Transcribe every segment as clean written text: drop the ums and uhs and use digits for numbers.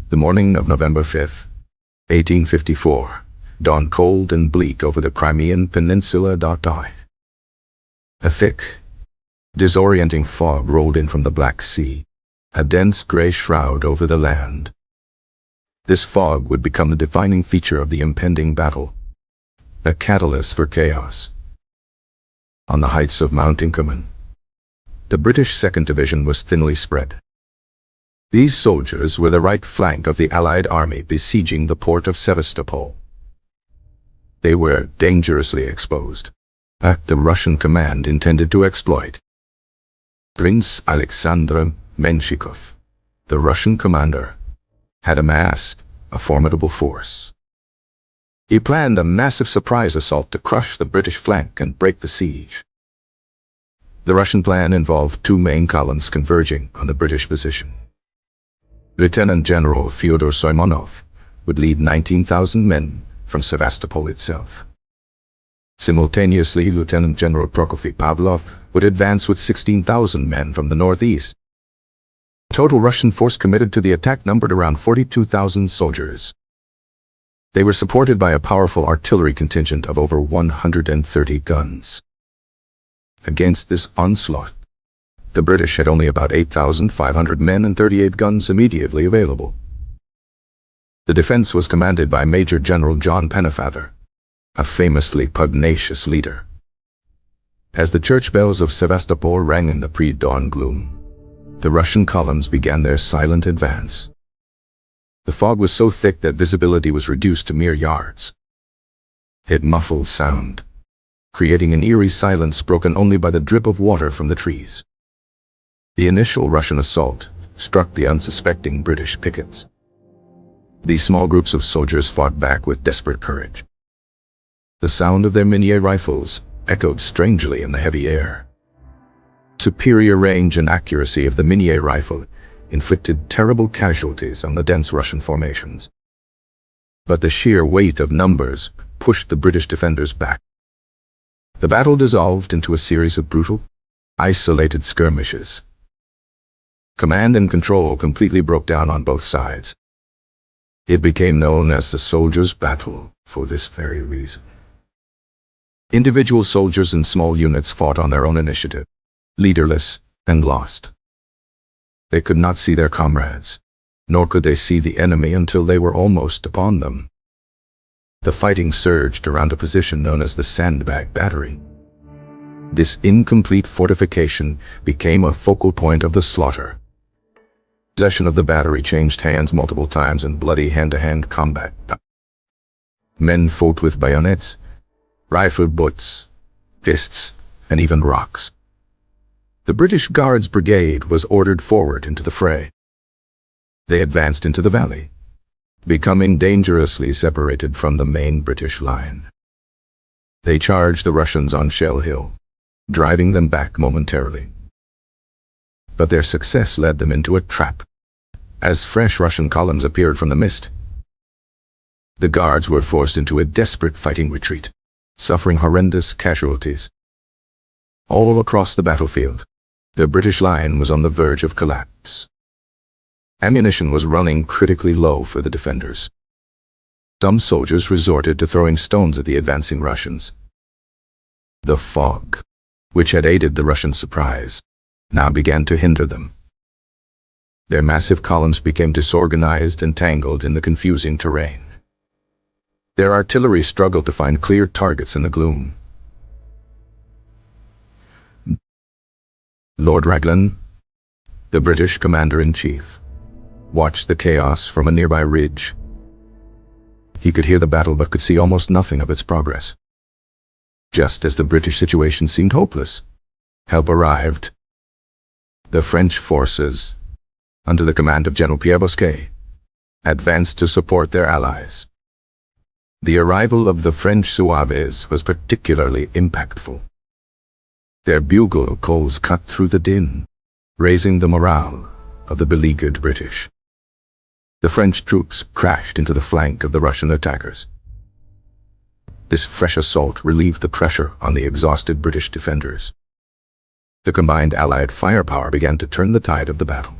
The morning of November 5th, 1854, dawned cold and bleak over the Crimean Peninsula. A thick, disorienting fog rolled in from the Black Sea, a dense gray shroud over the land. This fog would become the defining feature of the impending battle, a catalyst for chaos. On the heights of Mount Inkerman, the British 2nd Division was thinly spread. These soldiers were the right flank of the Allied army besieging the port of Sevastopol. They were dangerously exposed, a act the Russian command intended to exploit. Prince Alexander Menshikov, the Russian commander, had amassed a formidable force. He planned a massive surprise assault to crush the British flank and break the siege. The Russian plan involved two main columns converging on the British position. Lieutenant General Fyodor Simonov would lead 19,000 men from Sevastopol itself. Simultaneously, Lieutenant General Prokofy Pavlov would advance with 16,000 men from the northeast. The total Russian force committed to the attack numbered around 42,000 soldiers. They were supported by a powerful artillery contingent of over 130 guns. Against this onslaught, the British had only about 8,500 men and 38 guns immediately available. The defense was commanded by Major General John Pennefather, a famously pugnacious leader. As the church bells of Sevastopol rang in the pre-dawn gloom, the Russian columns began their silent advance. The fog was so thick that visibility was reduced to mere yards. It muffled sound, creating an eerie silence broken only by the drip of water from the trees. The initial Russian assault struck the unsuspecting British pickets. These small groups of soldiers fought back with desperate courage. The sound of their Minié rifles echoed strangely in the heavy air. Superior range and accuracy of the Minié rifle inflicted terrible casualties on the dense Russian formations. But the sheer weight of numbers pushed the British defenders back. The battle dissolved into a series of brutal, isolated skirmishes. Command and control completely broke down on both sides. It became known as the soldiers' battle for this very reason. Individual soldiers and small units fought on their own initiative, leaderless and lost. They could not see their comrades, nor could they see the enemy until they were almost upon them. The fighting surged around a position known as the Sandbag Battery. This incomplete fortification became a focal point of the slaughter. Possession of the battery changed hands multiple times in bloody hand-to-hand combat. Men fought with bayonets, rifle butts, fists, and even rocks. The British Guards Brigade was ordered forward into the fray. They advanced into the valley, becoming dangerously separated from the main British line. They charged the Russians on Shell Hill, driving them back momentarily. But their success led them into a trap. As fresh Russian columns appeared from the mist, the Guards were forced into a desperate fighting retreat, suffering horrendous casualties. All across the battlefield, the British line was on the verge of collapse. Ammunition was running critically low for the defenders. Some soldiers resorted to throwing stones at the advancing Russians. The fog, which had aided the Russian surprise, now began to hinder them. Their massive columns became disorganized and tangled in the confusing terrain. Their artillery struggled to find clear targets in the gloom. Lord Raglan, the British commander-in-chief, watched the chaos from a nearby ridge. He could hear the battle but could see almost nothing of its progress. Just as the British situation seemed hopeless, help arrived. The French forces, under the command of General Pierre Bosquet, advanced to support their allies. The arrival of the French Zouaves was particularly impactful. Their bugle calls cut through the din, raising the morale of the beleaguered British. The French troops crashed into the flank of the Russian attackers. This fresh assault relieved the pressure on the exhausted British defenders. The combined Allied firepower began to turn the tide of the battle.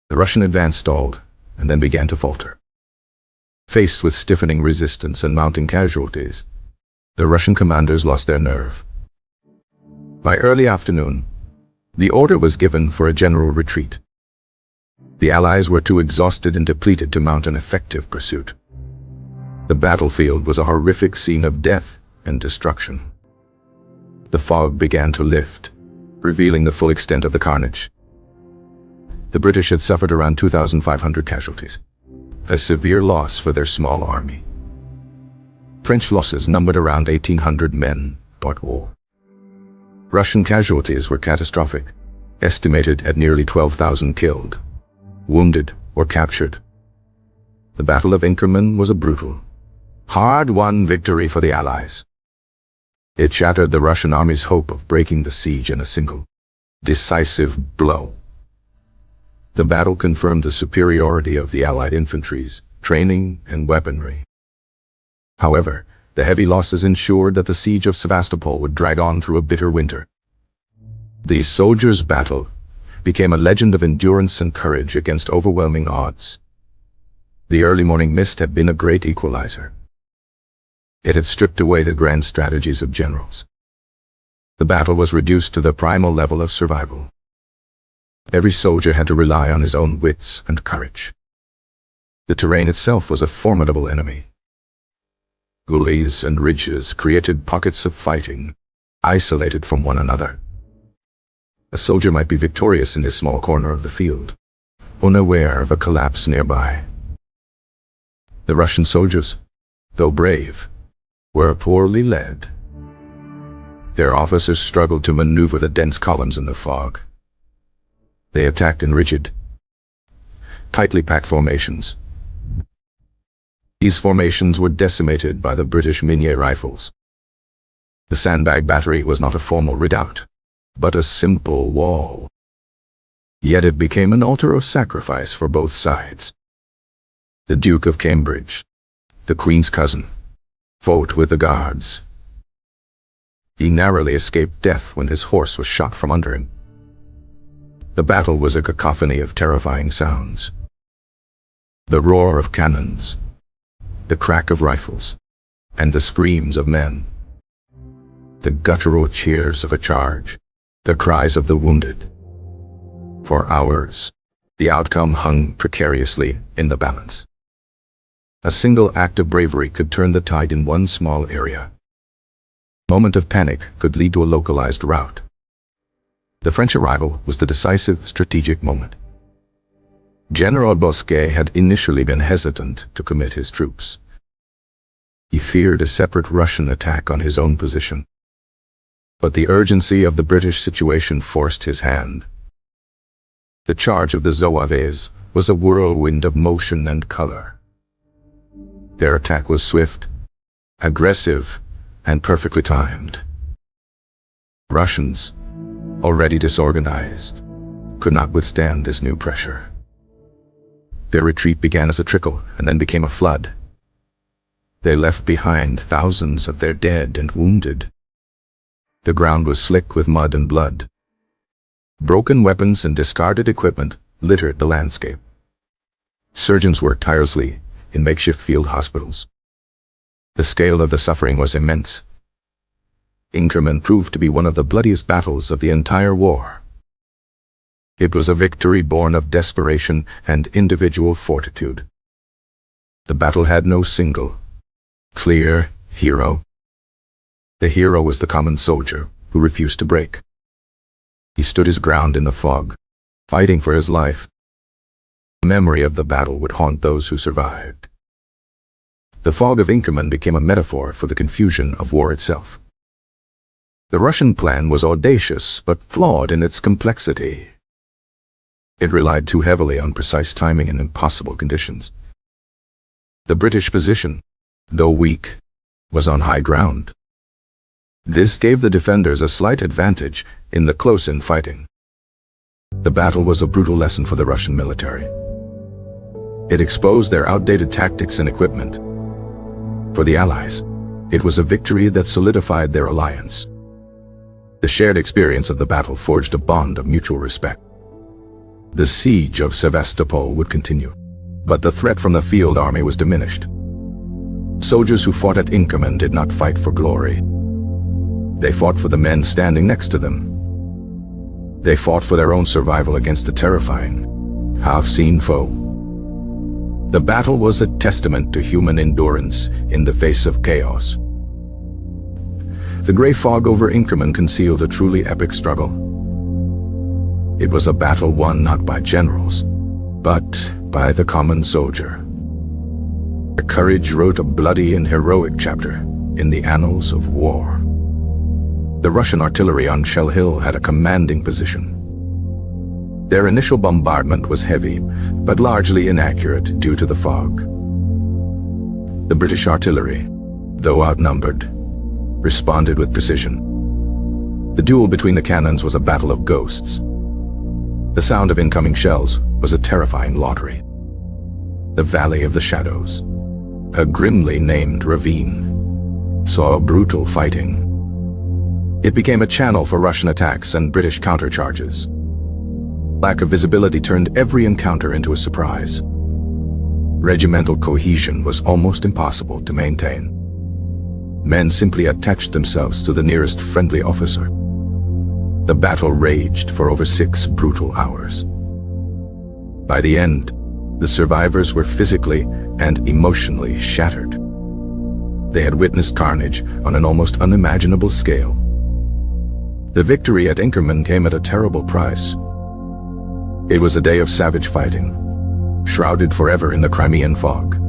The Russian advance stalled, and then began to falter. Faced with stiffening resistance and mounting casualties, the Russian commanders lost their nerve. By early afternoon, the order was given for a general retreat. The Allies were too exhausted and depleted to mount an effective pursuit. The battlefield was a horrific scene of death and destruction. The fog began to lift, revealing the full extent of the carnage. The British had suffered around 2,500 casualties, a severe loss for their small army. French losses numbered around 1,800 men. Russian casualties were catastrophic, estimated at nearly 12,000 killed, wounded, or captured. The Battle of Inkerman was a brutal, hard-won victory for the Allies. It shattered the Russian army's hope of breaking the siege in a single, decisive blow. The battle confirmed the superiority of the Allied infantry's training and weaponry. However, the heavy losses ensured that the siege of Sevastopol would drag on through a bitter winter. The soldiers' battle became a legend of endurance and courage against overwhelming odds. The early morning mist had been a great equalizer. It had stripped away the grand strategies of generals. The battle was reduced to the primal level of survival. Every soldier had to rely on his own wits and courage. The terrain itself was a formidable enemy. Gullies and ridges created pockets of fighting, isolated from one another. A soldier might be victorious in his small corner of the field, unaware of a collapse nearby. The Russian soldiers, though brave, were poorly led. Their officers struggled to maneuver the dense columns in the fog. They attacked in rigid, tightly packed formations. These formations were decimated by the British Minier rifles. The sandbag battery was not a formal redoubt, but a simple wall. Yet it became an altar of sacrifice for both sides. The Duke of Cambridge, the Queen's cousin, fought with the Guards. He narrowly escaped death when his horse was shot from under him. The battle was a cacophony of terrifying sounds. The roar of cannons, the crack of rifles, and the screams of men. The guttural cheers of a charge, the cries of the wounded. For hours, the outcome hung precariously in the balance. A single act of bravery could turn the tide in one small area. A moment of panic could lead to a localized rout. The French arrival was the decisive strategic moment. General Bosquet had initially been hesitant to commit his troops. He feared a separate Russian attack on his own position. But the urgency of the British situation forced his hand. The charge of the Zouaves was a whirlwind of motion and color. Their attack was swift, aggressive, and perfectly timed. Russians, already disorganized, could not withstand this new pressure. Their retreat began as a trickle and then became a flood. They left behind thousands of their dead and wounded. The ground was slick with mud and blood. Broken weapons and discarded equipment littered the landscape. Surgeons worked tirelessly in makeshift field hospitals. The scale of the suffering was immense. Inkerman proved to be one of the bloodiest battles of the entire war. It was a victory born of desperation and individual fortitude. The battle had no single, clear hero. The hero was the common soldier who refused to break. He stood his ground in the fog, fighting for his life. The memory of the battle would haunt those who survived. The fog of Inkerman became a metaphor for the confusion of war itself. The Russian plan was audacious but flawed in its complexity. It relied too heavily on precise timing and impossible conditions. The British position, though weak, was on high ground. This gave the defenders a slight advantage in the close-in fighting. The battle was a brutal lesson for the Russian military. It exposed their outdated tactics and equipment. For the Allies, it was a victory that solidified their alliance. The shared experience of the battle forged a bond of mutual respect. The siege of Sevastopol would continue, but the threat from the field army was diminished. Soldiers who fought at Inkerman did not fight for glory. They fought for the men standing next to them. They fought for their own survival against a terrifying, half-seen foe. The battle was a testament to human endurance in the face of chaos. The gray fog over Inkerman concealed a truly epic struggle. It was a battle won not by generals, but by the common soldier. Their courage wrote a bloody and heroic chapter in the annals of war. The Russian artillery on Shell Hill had a commanding position. Their initial bombardment was heavy, but largely inaccurate due to the fog. The British artillery, though outnumbered, responded with precision. The duel between the cannons was a battle of ghosts. The sound of incoming shells was a terrifying lottery. The Valley of the Shadows, a grimly named ravine, saw brutal fighting. It became a channel for Russian attacks and British countercharges. Lack of visibility turned every encounter into a surprise. Regimental cohesion was almost impossible to maintain. Men simply attached themselves to the nearest friendly officer. The battle raged for over 6 brutal hours. By the end, the survivors were physically and emotionally shattered. They had witnessed carnage on an almost unimaginable scale. The victory at Inkerman came at a terrible price. It was a day of savage fighting, shrouded forever in the Crimean fog.